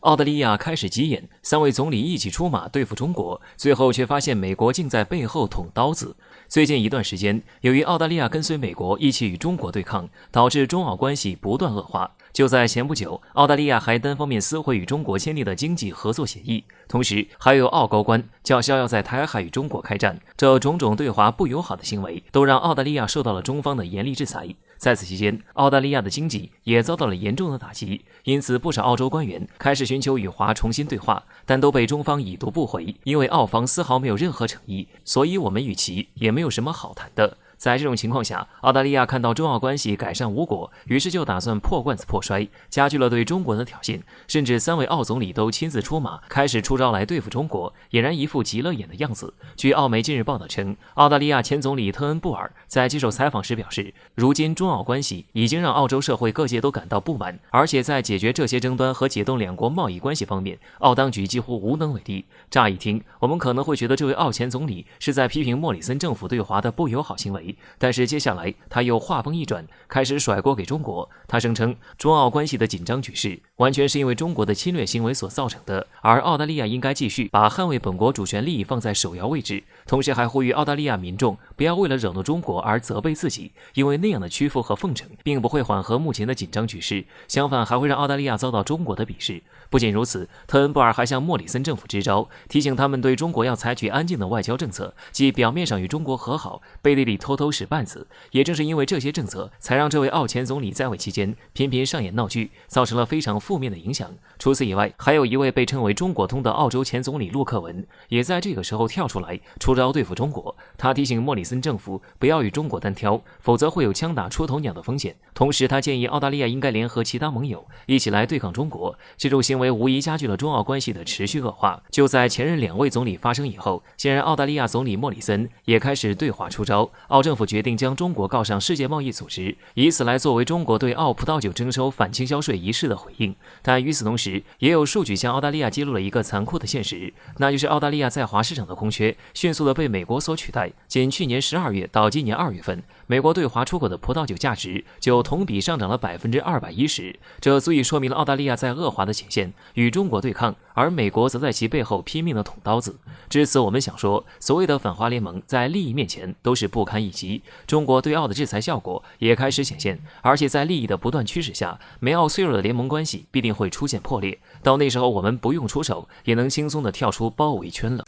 澳大利亚开始急眼，3位总理一起出马对付中国，最后却发现美国竟在背后捅刀子。最近一段时间，由于澳大利亚跟随美国一起与中国对抗，导致中澳关系不断恶化。就在前不久，澳大利亚还单方面撕毁与中国签订的经济合作协议，同时还有澳高官叫嚣要在台海与中国开战。这种种对华不友好的行为，都让澳大利亚受到了中方的严厉制裁。在此期间，澳大利亚的经济也遭到了严重的打击，因此不少澳洲官员开始寻求与华重新对话，但都被中方已读不回，因为澳方丝毫没有任何诚意，所以我们与其也没有什么好谈的。在这种情况下，澳大利亚看到中澳关系改善无果，于是就打算破罐子破摔，加剧了对中国的挑衅，甚至3位澳总理都亲自出马，开始出招来对付中国，俨然一副急了眼的样子。据澳媒近日报道称，澳大利亚前总理特恩布尔在接受采访时表示，如今中澳关系已经让澳洲社会各界都感到不满，而且在解决这些争端和解冻两国贸易关系方面，澳当局几乎无能为力。乍一听，我们可能会觉得这位澳前总理是在批评莫里森政府对华的不友好行为，但是接下来他又话锋一转，开始甩锅给中国。他声称中澳关系的紧张局势完全是因为中国的侵略行为所造成的，而澳大利亚应该继续把捍卫本国主权利益放在首要位置，同时还呼吁澳大利亚民众不要为了惹怒中国而责备自己，因为那样的屈服和奉承并不会缓和目前的紧张局势，相反还会让澳大利亚遭到中国的鄙视。不仅如此，特恩布尔还向莫里森政府支招，提醒他们对中国要采取安静的外交政策，即表面上与中国和好，背地里偷偷使绊子。也正是因为这些政策，才让这位澳前总理在位期间频频上演闹剧，造成了非常负面的影响。除此以外，还有一位被称为中国通的澳洲前总理陆克文，也在这个时候跳出来出招对付中国。他提醒莫里森政府不要与中国单挑，否则会有枪打出头鸟的风险。同时他建议澳大利亚应该联合其他盟友一起来对抗中国。这种行为无疑加剧了中澳关系的持续恶化。就在前任2位总理发生以后，现任澳大利亚总理莫里森也开始对华出招，澳政府决定将中国告上世界贸易组织，以此来作为中国对澳葡萄酒征收反倾销税一事的回应。但与此同时，也有数据向澳大利亚揭露了一个残酷的现实，那就是澳大利亚在华市场的空缺迅速地被美国所取代。仅去年12月到今年2月份，美国对华出口的葡萄酒价值就同比上涨了210%，这足以说明了澳大利亚在恶化的前线与中国对抗，而美国则在其背后拼命地捅刀子。至此，我们想说，所谓的反华联盟在利益面前都是不堪一击。中国对澳的制裁效果也开始显现，而且在利益的不断驱使下，美澳脆弱的联盟关系必定会出现破裂。到那时候，我们不用出手，也能轻松地跳出包围圈了。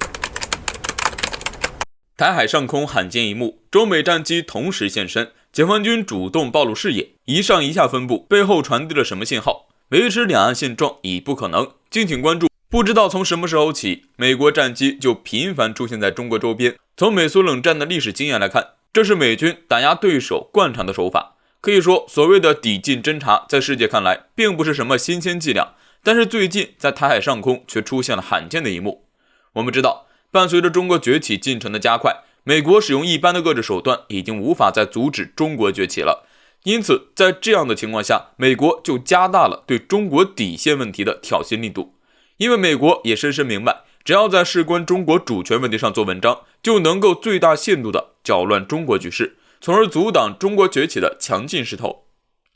台海上空罕见一幕，中美战机同时现身，解放军主动暴露视野，一上一下分布，背后传递了什么信号？维持两岸现状已不可能，敬请关注。不知道从什么时候起，美国战机就频繁出现在中国周边。从美苏冷战的历史经验来看，这是美军打压对手惯常的手法。可以说，所谓的抵近侦察在世界看来并不是什么新鲜伎俩，但是最近在台海上空却出现了罕见的一幕。我们知道，伴随着中国崛起进程的加快，美国使用一般的遏制手段已经无法再阻止中国崛起了。因此在这样的情况下，美国就加大了对中国底线问题的挑衅力度。因为美国也深深明白，只要在事关中国主权问题上做文章，就能够最大限度地搅乱中国局势，从而阻挡中国崛起的强劲势头。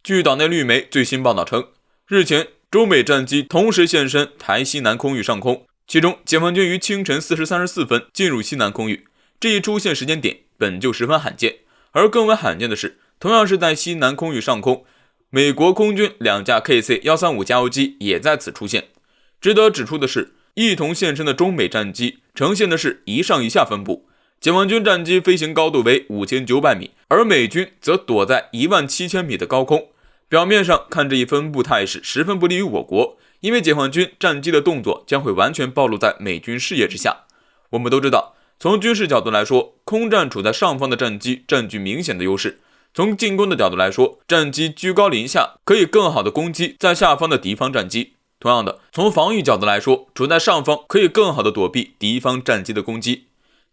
据岛内绿媒最新报道称，日前中美战机同时现身台西南空域上空，其中解放军于清晨4时34分进入西南空域，这一出现时间点本就十分罕见。而更为罕见的是，同样是在西南空域上空，美国空军2架 KC-135 加油机也在此出现。值得指出的是，一同现身的中美战机呈现的是一上一下分布，解放军战机飞行高度为5900米，而美军则躲在17000米的高空。表面上看，这一分布态势十分不利于我国，因为解放军战机的动作将会完全暴露在美军视野之下。我们都知道，从军事角度来说，空战处在上方的战机占据明显的优势。从进攻的角度来说，战机居高临下，可以更好的攻击在下方的敌方战机。同样的，从防御角度来说，处在上方可以更好的躲避敌方战机的攻击。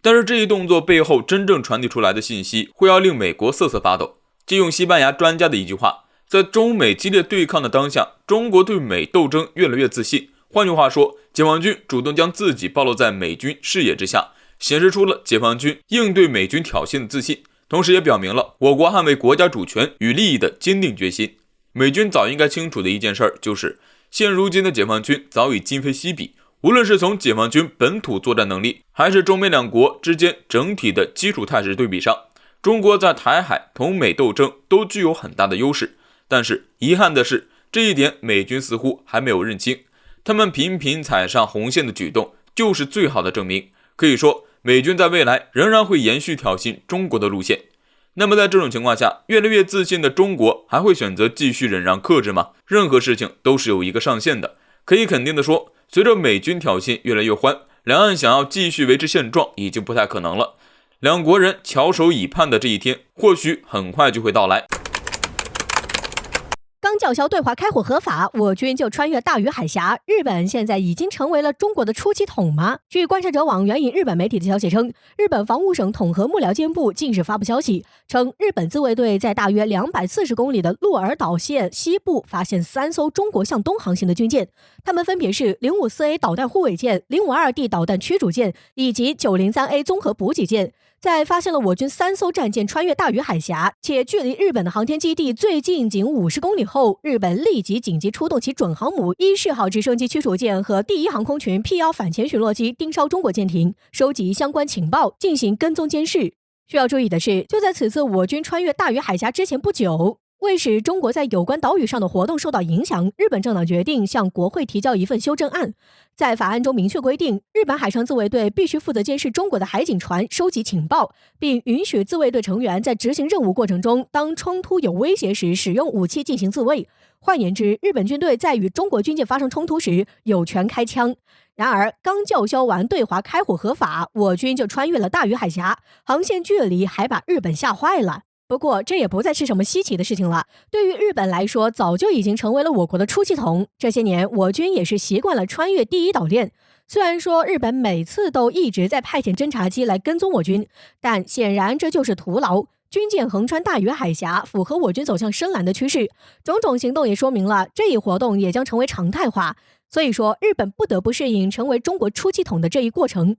但是这一动作背后真正传递出来的信息，会要令美国瑟瑟发抖。借用西班牙专家的一句话，在中美激烈对抗的当下，中国对美斗争越来越自信。换句话说，解放军主动将自己暴露在美军视野之下，显示出了解放军应对美军挑衅的自信，同时也表明了我国捍卫国家主权与利益的坚定决心。美军早应该清楚的一件事就是，现如今的解放军早已今非昔比，无论是从解放军本土作战能力，还是中美两国之间整体的基础态势对比上，中国在台海同美斗争都具有很大的优势。但是遗憾的是，这一点美军似乎还没有认清，他们频频踩上红线的举动就是最好的证明。可以说，美军在未来仍然会延续挑衅中国的路线。那么在这种情况下，越来越自信的中国还会选择继续忍让克制吗？任何事情都是有一个上限的。可以肯定的说，随着美军挑衅越来越欢，两岸想要继续维持现状已经不太可能了。两国人翘首以盼的这一天，或许很快就会到来。刚叫嚣对华开火合法，我军就穿越大隅海峡。日本现在已经成为了中国的出气筒吗？据观察者网援引日本媒体的消息称，日本防务省统合幕僚监部近日发布消息，称日本自卫队在大约240公里的鹿儿岛县西部发现3艘中国向东航行的军舰，它们分别是054A 导弹护卫舰、052D 导弹驱逐舰以及903A 综合补给舰。在发现了我军3艘战舰穿越大隅海峡，且距离日本的航天基地最近仅50公里后，日本立即紧急出动其准航母伊势号直升机驱逐舰和第一航空群 P1 反潜巡逻机盯梢中国舰艇，收集相关情报，进行跟踪监视。需要注意的是，就在此次我军穿越大隅海峡之前不久，为使中国在有关岛屿上的活动受到影响，日本政党决定向国会提交一份修正案。在法案中明确规定，日本海上自卫队必须负责监视中国的海警船，收集情报，并允许自卫队成员在执行任务过程中，当冲突有威胁时使用武器进行自卫。换言之，日本军队在与中国军舰发生冲突时，有权开枪。然而，刚叫嚣完对华开火合法，我军就穿越了大隅海峡，航线距离还把日本吓坏了。不过这也不再是什么稀奇的事情了，对于日本来说，早就已经成为了我国的出气筒。这些年我军也是习惯了穿越第一岛链，虽然说日本每次都一直在派遣侦察机来跟踪我军，但显然这就是徒劳。军舰横穿大隅海峡，符合我军走向深蓝的趋势，种种行动也说明了这一活动也将成为常态化。所以说，日本不得不适应成为中国出气筒的这一过程。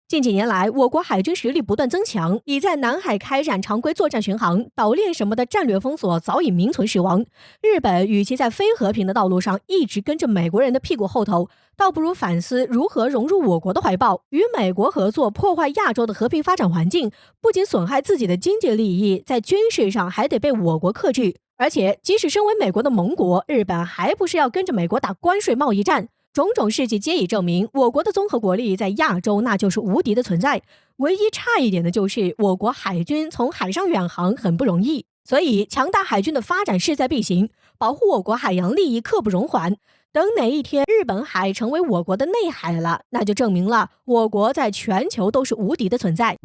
近几年来，我国海军实力不断增强，已在南海开展常规作战巡航、岛链什么的战略封锁早已名存实亡。日本与其在非和平的道路上一直跟着美国人的屁股后头，倒不如反思如何融入我国的怀抱，与美国合作破坏亚洲的和平发展环境，不仅损害自己的经济利益，在军事上还得被我国克制。而且，即使身为美国的盟国，日本还不是要跟着美国打关税贸易战？种种事迹皆已证明，我国的综合国力在亚洲那就是无敌的存在。唯一差一点的就是我国海军从海上远航很不容易，所以强大海军的发展势在必行，保护我国海洋利益刻不容缓。等哪一天日本海成为我国的内海了，那就证明了我国在全球都是无敌的存在。